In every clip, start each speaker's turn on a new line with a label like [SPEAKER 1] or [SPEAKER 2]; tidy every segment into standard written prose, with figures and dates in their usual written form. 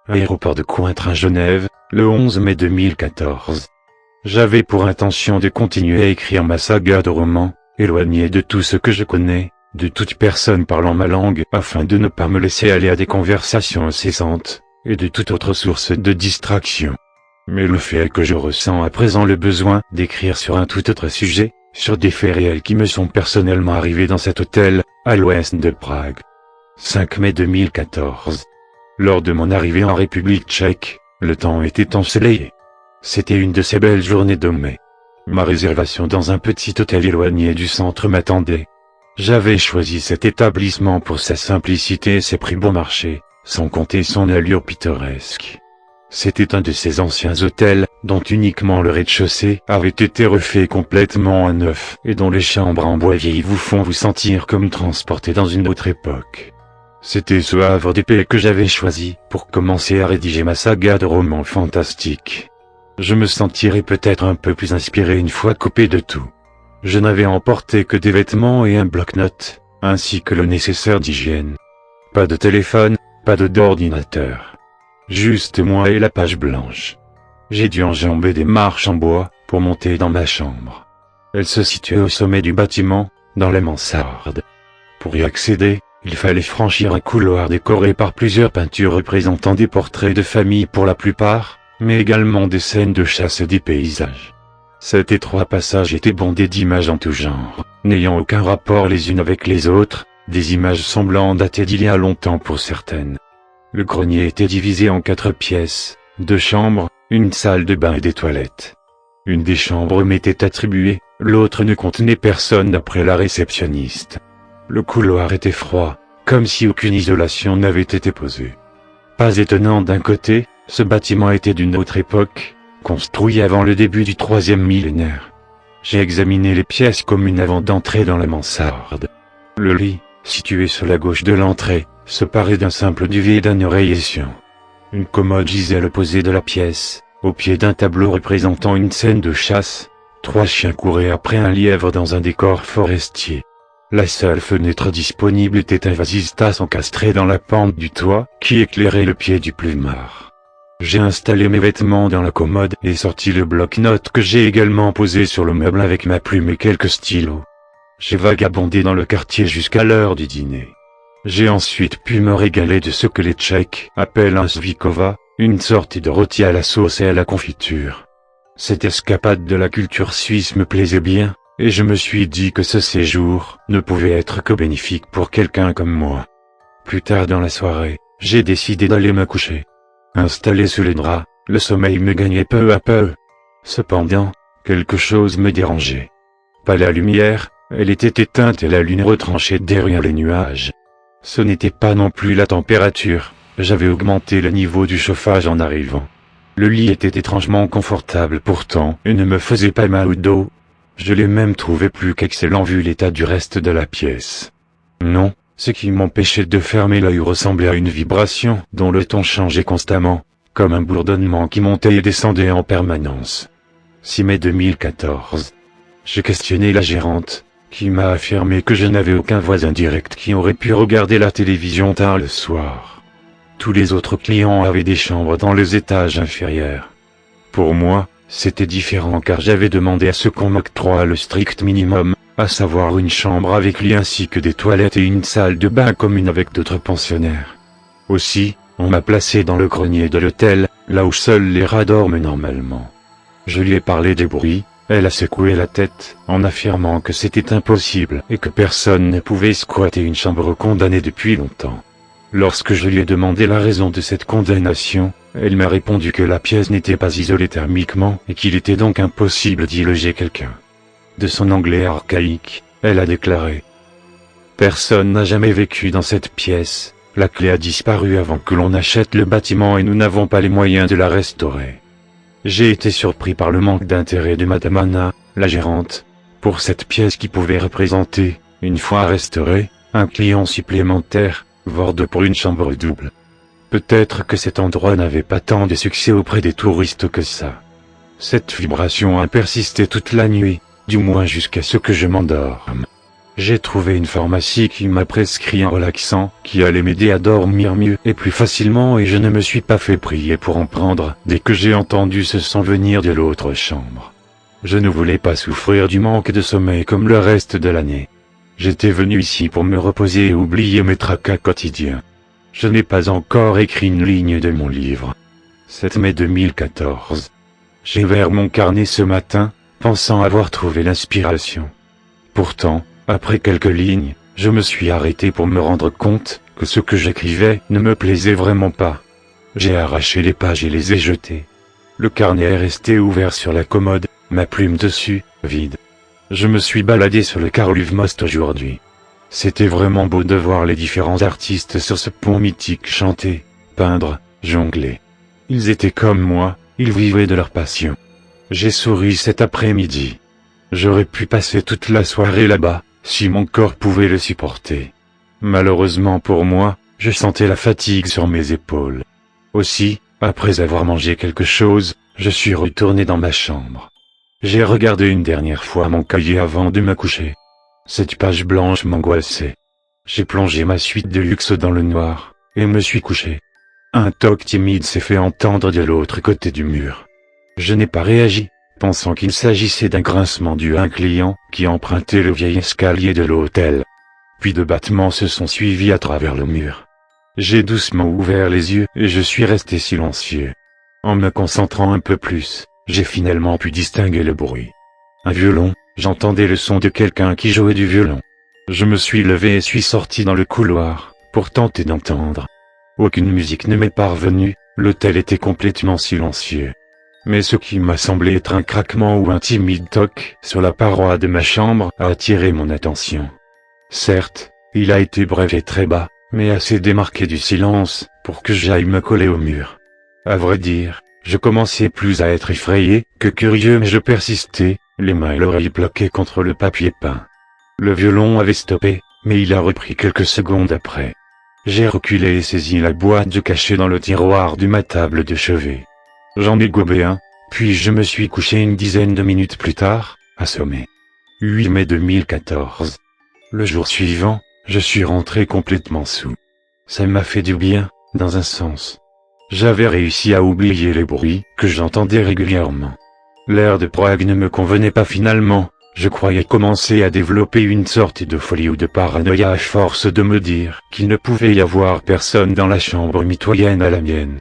[SPEAKER 1] aéroport de Cointrin-Genève, le 11 mai 2014. J'avais pour intention de continuer à écrire ma saga de romans, éloigné de tout ce que je connais, de toute personne parlant ma langue, afin de ne pas me laisser aller à des conversations incessantes, et de toute autre source de distraction. Mais le fait est que je ressens à présent le besoin d'écrire sur un tout autre sujet, sur des faits réels qui me sont personnellement arrivés dans cet hôtel, à l'ouest de Prague. 5 mai 2014. Lors de mon arrivée en République tchèque, le temps était ensoleillé. C'était une de ces belles journées de mai. Ma réservation dans un petit hôtel éloigné du centre m'attendait. J'avais choisi cet établissement pour sa simplicité et ses prix bon marché, sans compter son allure pittoresque. C'était un de ces anciens hôtels, dont uniquement le rez-de-chaussée avait été refait complètement à neuf, et dont les chambres en bois vieilli vous font vous sentir comme transporté dans une autre époque. C'était ce havre de paix que j'avais choisi, pour commencer à rédiger ma saga de romans fantastiques. Je me sentirais peut-être un peu plus inspiré une fois coupé de tout. Je n'avais emporté que des vêtements et un bloc-notes, ainsi que le nécessaire d'hygiène. Pas de téléphone, pas d'ordinateur. Juste moi et la page blanche. J'ai dû enjamber des marches en bois, pour monter dans ma chambre. Elle se situait au sommet du bâtiment, dans la mansarde. Pour y accéder, il fallait franchir un couloir décoré par plusieurs peintures représentant des portraits de famille pour la plupart, mais également des scènes de chasse et des paysages. Cet étroit passage était bondé d'images en tout genre, n'ayant aucun rapport les unes avec les autres, des images semblant dater d'il y a longtemps pour certaines. Le grenier était divisé en 4 pièces, 2 chambres, une salle de bain et des toilettes. Une des chambres m'était attribuée, l'autre ne contenait personne d'après la réceptionniste. Le couloir était froid, comme si aucune isolation n'avait été posée. Pas étonnant d'un côté, ce bâtiment était d'une autre époque, construit avant le début du 3e millénaire. J'ai examiné les pièces communes avant d'entrer dans la mansarde. Le lit, situé sur la gauche de l'entrée, se parait d'un simple duvet et d'un oreiller sciant. Une commode gisait à l'opposé de la pièce, au pied d'un tableau représentant une scène de chasse. 3 chiens couraient après un lièvre dans un décor forestier. La seule fenêtre disponible était un vasistas encastré dans la pente du toit, qui éclairait le pied du plumard. J'ai installé mes vêtements dans la commode et sorti le bloc-notes que j'ai également posé sur le meuble avec ma plume et quelques stylos. J'ai vagabondé dans le quartier jusqu'à l'heure du dîner. J'ai ensuite pu me régaler de ce que les Tchèques appellent un svikova, une sorte de rôti à la sauce et à la confiture. Cette escapade de la culture suisse me plaisait bien, et je me suis dit que ce séjour ne pouvait être que bénéfique pour quelqu'un comme moi. Plus tard dans la soirée, j'ai décidé d'aller me coucher. Installé sous les draps, le sommeil me gagnait peu à peu. Cependant, quelque chose me dérangeait. Pas la lumière, elle était éteinte et la lune retranchait derrière les nuages. Ce n'était pas non plus la température, j'avais augmenté le niveau du chauffage en arrivant. Le lit était étrangement confortable pourtant et ne me faisait pas mal au dos. Je l'ai même trouvé plus qu'excellent vu l'état du reste de la pièce. Non, ce qui m'empêchait de fermer l'œil ressemblait à une vibration dont le ton changeait constamment, comme un bourdonnement qui montait et descendait en permanence. 6 mai 2014. J'ai questionné la gérante, qui m'a affirmé que je n'avais aucun voisin direct qui aurait pu regarder la télévision tard le soir. Tous les autres clients avaient des chambres dans les étages inférieurs. Pour moi, c'était différent car j'avais demandé à ce qu'on m'octroie le strict minimum, à savoir une chambre avec lit ainsi que des toilettes et une salle de bain commune avec d'autres pensionnaires. Aussi, on m'a placé dans le grenier de l'hôtel, là où seuls les rats dorment normalement. Je lui ai parlé des bruits. Elle a secoué la tête, en affirmant que c'était impossible et que personne ne pouvait squatter une chambre condamnée depuis longtemps. Lorsque je lui ai demandé la raison de cette condamnation, elle m'a répondu que la pièce n'était pas isolée thermiquement et qu'il était donc impossible d'y loger quelqu'un. De son anglais archaïque, elle a déclaré: « Personne n'a jamais vécu dans cette pièce, la clé a disparu avant que l'on achète le bâtiment et nous n'avons pas les moyens de la restaurer. » J'ai été surpris par le manque d'intérêt de Madame Anna, la gérante, pour cette pièce qui pouvait représenter, une fois restaurée, un client supplémentaire, voire 2 pour une chambre double. Peut-être que cet endroit n'avait pas tant de succès auprès des touristes que ça. Cette vibration a persisté toute la nuit, du moins jusqu'à ce que je m'endorme. J'ai trouvé une pharmacie qui m'a prescrit un relaxant qui allait m'aider à dormir mieux et plus facilement et je ne me suis pas fait prier pour en prendre dès que j'ai entendu ce son venir de l'autre chambre. Je ne voulais pas souffrir du manque de sommeil comme le reste de l'année. J'étais venu ici pour me reposer et oublier mes tracas quotidiens. Je n'ai pas encore écrit une ligne de mon livre. 7 mai 2014. J'ai ouvert mon carnet ce matin, pensant avoir trouvé l'inspiration. Pourtant, après quelques lignes, je me suis arrêté pour me rendre compte que ce que j'écrivais ne me plaisait vraiment pas. J'ai arraché les pages et les ai jetées. Le carnet est resté ouvert sur la commode, ma plume dessus, vide. Je me suis baladé sur le Carl Most aujourd'hui. C'était vraiment beau de voir les différents artistes sur ce pont mythique chanter, peindre, jongler. Ils étaient comme moi, ils vivaient de leur passion. J'ai souri cet après-midi. J'aurais pu passer toute la soirée là-bas, si mon corps pouvait le supporter. Malheureusement pour moi, je sentais la fatigue sur mes épaules. Aussi, après avoir mangé quelque chose, je suis retourné dans ma chambre. J'ai regardé une dernière fois mon cahier avant de me coucher. Cette page blanche m'angoissait. J'ai plongé ma suite de luxe dans le noir, et me suis couché. Un toc timide s'est fait entendre de l'autre côté du mur. Je n'ai pas réagi, pensant qu'il s'agissait d'un grincement dû à un client qui empruntait le vieil escalier de l'hôtel. Puis de battements se sont suivis à travers le mur. J'ai doucement ouvert les yeux et je suis resté silencieux. En me concentrant un peu plus, j'ai finalement pu distinguer le bruit. Un violon, j'entendais le son de quelqu'un qui jouait du violon. Je me suis levé et suis sorti dans le couloir, pour tenter d'entendre. Aucune musique ne m'est parvenue, l'hôtel était complètement silencieux. Mais ce qui m'a semblé être un craquement ou un timide toc sur la paroi de ma chambre a attiré mon attention. Certes, il a été bref et très bas, mais assez démarqué du silence, pour que j'aille me coller au mur. À vrai dire, je commençais plus à être effrayé que curieux mais je persistais, les mains et l'oreille bloquées contre le papier peint. Le violon avait stoppé, mais il a repris quelques secondes après. J'ai reculé et saisi la boîte de cachet dans le tiroir de ma table de chevet. J'en ai gobé un, puis je me suis couché une dizaine de minutes plus tard, assommé. 8 mai 2014. Le jour suivant, je suis rentré complètement saoul. Ça m'a fait du bien, dans un sens. J'avais réussi à oublier les bruits que j'entendais régulièrement. L'air de Prague ne me convenait pas finalement, je croyais commencer à développer une sorte de folie ou de paranoïa à force de me dire qu'il ne pouvait y avoir personne dans la chambre mitoyenne à la mienne.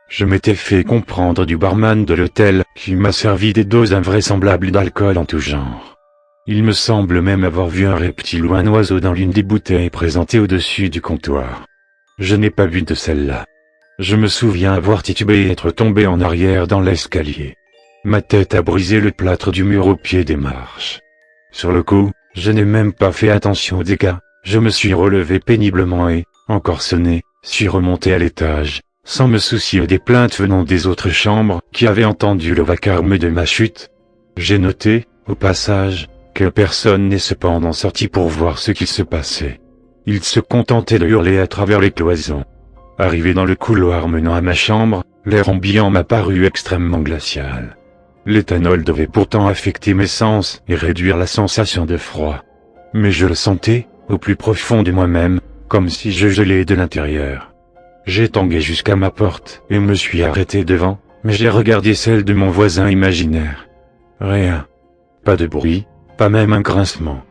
[SPEAKER 1] Je m'étais fait comprendre du barman de l'hôtel qui m'a servi des doses invraisemblables d'alcool en tout genre. Il me semble même avoir vu un reptile ou un oiseau dans l'une des bouteilles présentées au-dessus du comptoir. Je n'ai pas bu de celle-là. Je me souviens avoir titubé et être tombé en arrière dans l'escalier. Ma tête a brisé le plâtre du mur au pied des marches. Sur le coup, je n'ai même pas fait attention aux dégâts, je me suis relevé péniblement et, encore sonné, suis remonté à l'étage, sans me soucier des plaintes venant des autres chambres qui avaient entendu le vacarme de ma chute. J'ai noté, au passage, que personne n'est cependant sorti pour voir ce qu'il se passait. Ils se contentaient de hurler à travers les cloisons. Arrivé dans le couloir menant à ma chambre, l'air ambiant m'a paru extrêmement glacial. L'éthanol devait pourtant affecter mes sens et réduire la sensation de froid. Mais je le sentais, au plus profond de moi-même, comme si je gelais de l'intérieur. J'ai tangué jusqu'à ma porte et me suis arrêté devant, mais j'ai regardé celle de mon voisin imaginaire. Rien. Pas de bruit, pas même un grincement.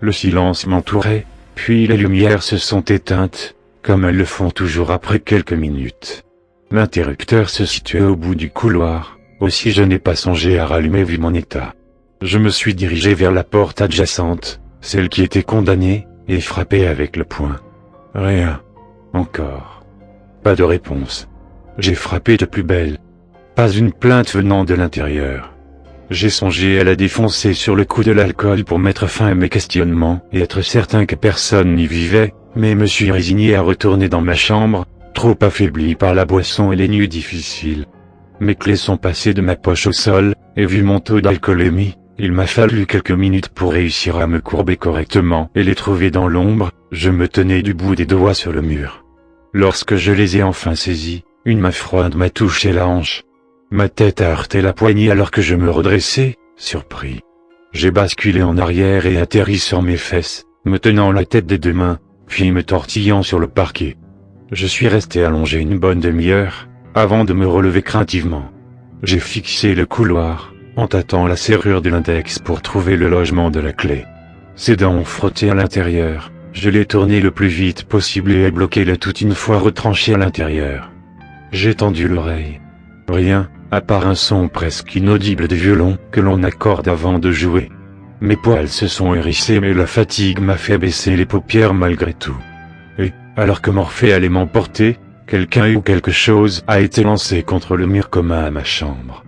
[SPEAKER 1] Le silence m'entourait, puis les lumières se sont éteintes, comme elles le font toujours après quelques minutes. L'interrupteur se situait au bout du couloir, aussi je n'ai pas songé à rallumer vu mon état. Je me suis dirigé vers la porte adjacente, celle qui était condamnée, et frappé avec le poing. Rien. Encore. Pas de réponse. J'ai frappé de plus belle. Pas une plainte venant de l'intérieur. J'ai songé à la défoncer sur le coup de l'alcool pour mettre fin à mes questionnements et être certain que personne n'y vivait, mais me suis résigné à retourner dans ma chambre, trop affaibli par la boisson et les nuits difficiles. Mes clés sont passées de ma poche au sol, et vu mon taux d'alcoolémie, il m'a fallu quelques minutes pour réussir à me courber correctement et les trouver dans l'ombre, je me tenais du bout des doigts sur le mur. Lorsque je les ai enfin saisis, une main froide m'a touché la hanche. Ma tête a heurté la poignée alors que je me redressais, surpris. J'ai basculé en arrière et atterri sur mes fesses, me tenant la tête des deux mains, puis me tortillant sur le parquet. Je suis resté allongé une bonne demi-heure, avant de me relever craintivement. J'ai fixé le couloir, en tâtant la serrure de l'index pour trouver le logement de la clé. Ses dents ont frotté à l'intérieur, je l'ai tourné le plus vite possible et ai bloqué le tout une fois retranché à l'intérieur. J'ai tendu l'oreille. Rien, à part un son presque inaudible de violon que l'on accorde avant de jouer. Mes poils se sont hérissés mais la fatigue m'a fait baisser les paupières malgré tout. Et, alors que Morphée allait m'emporter, quelqu'un ou quelque chose a été lancé contre le mur commun à ma chambre.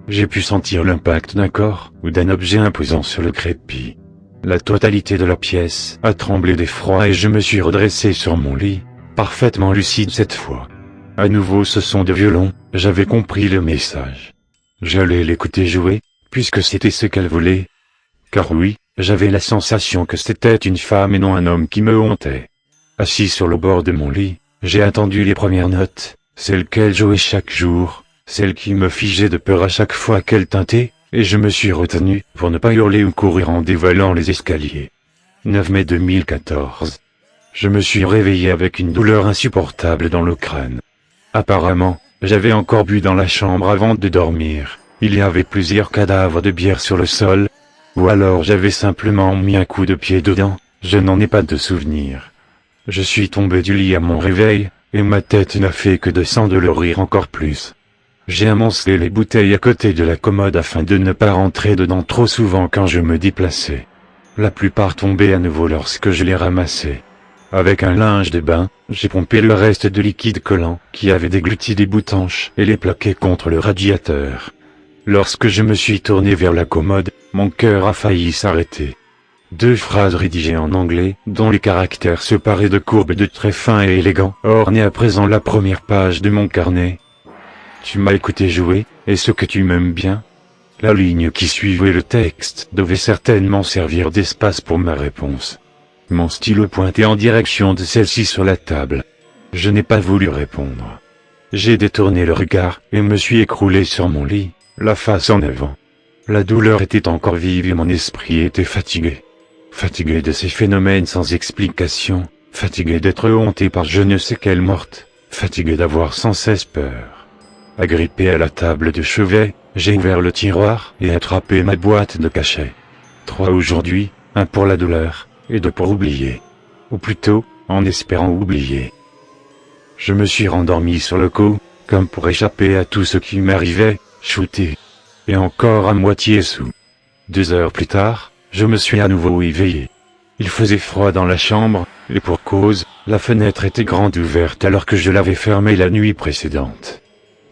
[SPEAKER 1] J'ai pu sentir l'impact d'un corps ou d'un objet imposant sur le crépi. La totalité de la pièce a tremblé d'effroi et je me suis redressé sur mon lit, parfaitement lucide cette fois. À nouveau ce son de violon, j'avais compris le message. J'allais l'écouter jouer, puisque c'était ce qu'elle voulait. Car oui, j'avais la sensation que c'était une femme et non un homme qui me hantait. Assis sur le bord de mon lit, j'ai attendu les premières notes, celles qu'elle jouait chaque jour, celles qui me figeaient de peur à chaque fois qu'elle tintait, et je me suis retenu pour ne pas hurler ou courir en dévalant les escaliers. 9 mai 2014. Je me suis réveillé avec une douleur insupportable dans le crâne. Apparemment, j'avais encore bu dans la chambre avant de dormir. Il y avait plusieurs cadavres de bière sur le sol. Ou alors j'avais simplement mis un coup de pied dedans, je n'en ai pas de souvenir. Je suis tombé du lit à mon réveil, et ma tête n'a fait que descendre de le rire encore plus. J'ai amoncelé les bouteilles à côté de la commode afin de ne pas rentrer dedans trop souvent quand je me déplaçais. La plupart tombaient à nouveau lorsque je les ramassais. Avec un linge de bain, j'ai pompé le reste de liquide collant qui avait dégluti des boutanches et les plaqué contre le radiateur. Lorsque je me suis tourné vers la commode, mon cœur a failli s'arrêter. 2 phrases rédigées en anglais, dont les caractères se paraient de courbes de traits fins et élégants, ornaient à présent la première page de mon carnet. Tu m'as écouté jouer, est-ce que tu m'aimes bien? La ligne qui suivait le texte devait certainement servir d'espace pour ma réponse. Mon stylo pointait en direction de celle-ci sur la table. Je n'ai pas voulu répondre. J'ai détourné le regard et me suis écroulé sur mon lit, la face en avant. La douleur était encore vive et mon esprit était fatigué. Fatigué de ces phénomènes sans explication, fatigué d'être hanté par je ne sais quelle morte, fatigué d'avoir sans cesse peur. Agrippé à la table de chevet, j'ai ouvert le tiroir et attrapé ma boîte de cachet. 3 aujourd'hui, 1 pour la douleur, et 2 pour oublier. Ou plutôt, en espérant oublier. Je me suis rendormi sur le coup, comme pour échapper à tout ce qui m'arrivait, shooté. Et encore à moitié sous. 2 heures plus tard, je me suis à nouveau éveillé. Il faisait froid dans la chambre, et pour cause, la fenêtre était grande ouverte alors que je l'avais fermée la nuit précédente.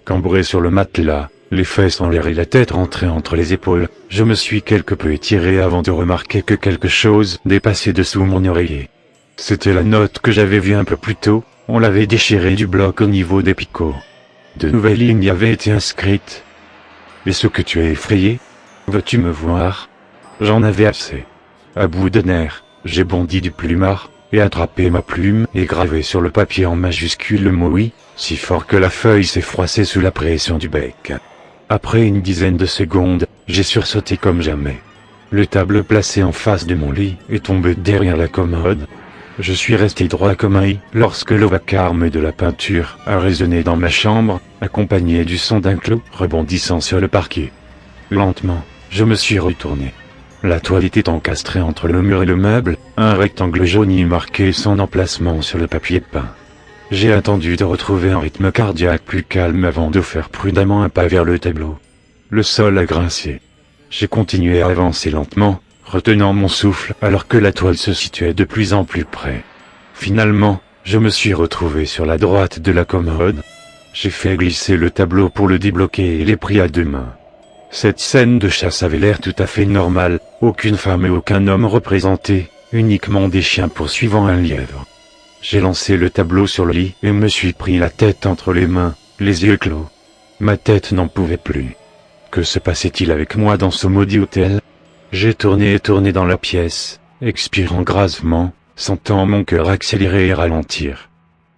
[SPEAKER 1] Cambré sur le matelas, les fesses en l'air et la tête rentrée entre les épaules, je me suis quelque peu étiré avant de remarquer que quelque chose dépassait dessous mon oreiller. C'était la note que j'avais vue un peu plus tôt, on l'avait déchirée du bloc au niveau des picots. De nouvelles lignes y avaient été inscrites. « Est-ce que tu es effrayé? Veux-tu me voir ?» J'en avais assez. À bout de nerfs, j'ai bondi du plumard, et attrapé ma plume et gravé sur le papier en majuscule le mot « oui », si fort que la feuille s'est froissée sous la pression du bec. Après une dizaine de secondes, j'ai sursauté comme jamais. Le tableau placé en face de mon lit est tombé derrière la commode. Je suis resté droit comme un i lorsque le vacarme de la peinture a résonné dans ma chambre, accompagné du son d'un clou rebondissant sur le parquet. Lentement, je me suis retourné. La toile était encastrée entre le mur et le meuble, un rectangle jaune y marquait son emplacement sur le papier peint. J'ai attendu de retrouver un rythme cardiaque plus calme avant de faire prudemment un pas vers le tableau. Le sol a grincé. J'ai continué à avancer lentement, retenant mon souffle alors que la toile se situait de plus en plus près. Finalement, je me suis retrouvé sur la droite de la commode. J'ai fait glisser le tableau pour le débloquer et l'ai pris à 2 mains. Cette scène de chasse avait l'air tout à fait normale, aucune femme et aucun homme représentés, uniquement des chiens poursuivant un lièvre. J'ai lancé le tableau sur le lit et me suis pris la tête entre les mains, les yeux clos. Ma tête n'en pouvait plus. Que se passait-il avec moi dans ce maudit hôtel? J'ai tourné et tourné dans la pièce, expirant gravement, sentant mon cœur accélérer et ralentir.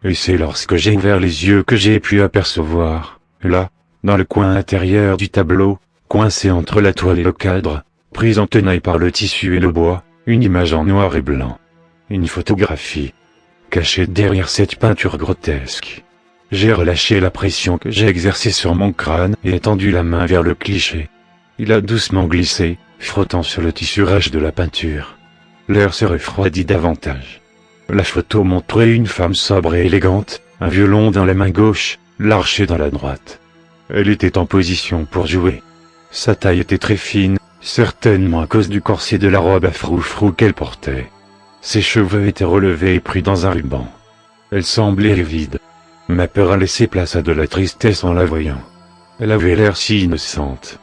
[SPEAKER 1] Et c'est lorsque j'ai ouvert les yeux que j'ai pu apercevoir, là, dans le coin intérieur du tableau, coincé entre la toile et le cadre, prise en tenaille par le tissu et le bois, une image en noir et blanc. une photographie. Cachée derrière cette peinture grotesque. J'ai relâché la pression que j'ai exercée sur mon crâne et étendu la main vers le cliché. Il a doucement glissé, frottant sur le tissurage de la peinture. L'air se refroidit davantage. La photo montrait une femme sobre et élégante, un violon dans la main gauche, l'archet dans la droite. Elle était en position pour jouer. Sa taille était très fine, certainement à cause du corset de la robe à froufrou qu'elle portait. Ses cheveux étaient relevés et pris dans un ruban. Elle semblait livide. Ma peur a laissé place à de la tristesse en la voyant. Elle avait l'air si innocente.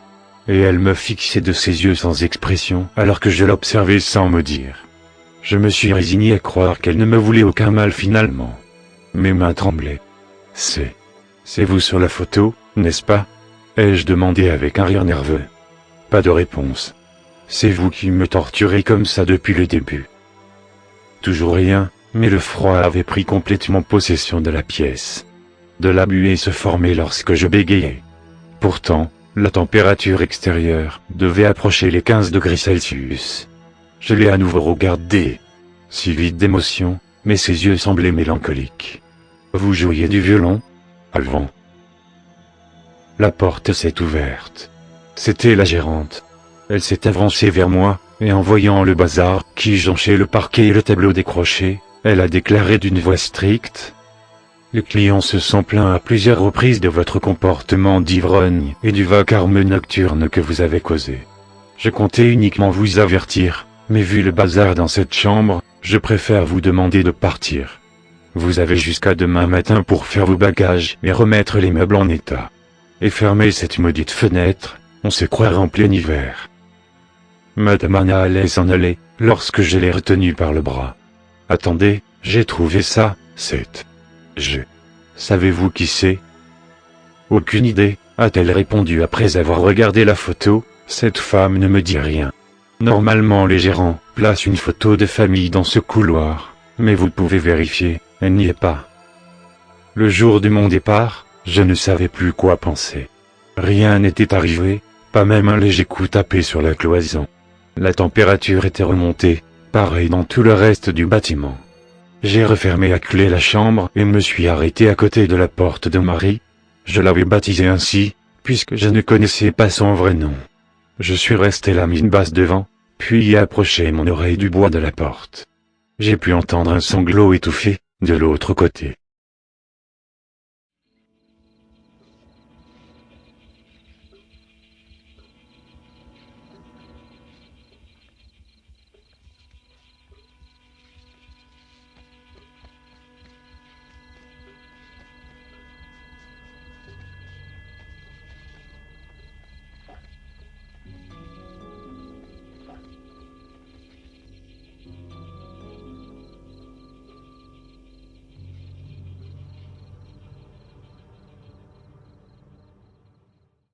[SPEAKER 1] Et elle me fixait de ses yeux sans expression alors que je l'observais sans me dire. Je me suis résigné à croire qu'elle ne me voulait aucun mal finalement. Mes mains tremblaient. C'est vous sur la photo, n'est-ce pas? Ai-je demandé avec un rire nerveux. Pas de réponse. C'est vous qui me torturez comme ça depuis le début. Toujours rien, mais le froid avait pris complètement possession de la pièce. De la buée se formait lorsque je bégayais. Pourtant, la température extérieure devait approcher les 15 degrés Celsius. Je l'ai à nouveau regardé. Si vide d'émotion, mais ses yeux semblaient mélancoliques. Vous jouiez du violon? Avant. La porte s'est ouverte. C'était la gérante. Elle s'est avancée vers moi, et en voyant le bazar qui jonchait le parquet et le tableau décroché, elle a déclaré d'une voix stricte. Les clients se sont plaints à plusieurs reprises de votre comportement d'ivrogne et du vacarme nocturne que vous avez causé. Je comptais uniquement vous avertir, mais vu le bazar dans cette chambre, je préfère vous demander de partir. Vous avez jusqu'à demain matin pour faire vos bagages et remettre les meubles en état. Et fermer cette maudite fenêtre, on se croirait en plein hiver. Madame Anna allait s'en aller, lorsque je l'ai retenue par le bras. Attendez, j'ai trouvé ça, Savez-vous qui c'est? Aucune idée, a-t-elle répondu après avoir regardé la photo, cette femme ne me dit rien. Normalement les gérants placent une photo de famille dans ce couloir, mais vous pouvez vérifier, elle n'y est pas. Le jour de mon départ, je ne savais plus quoi penser. Rien n'était arrivé, pas même un léger coup tapé sur la cloison. La température était remontée, pareil dans tout le reste du bâtiment. J'ai refermé à clé la chambre et me suis arrêté à côté de la porte de Marie. Je l'avais baptisée ainsi, puisque je ne connaissais pas son vrai nom. Je suis resté la mine basse devant, puis approché mon oreille du bois de la porte. J'ai pu entendre un sanglot étouffé, de l'autre côté.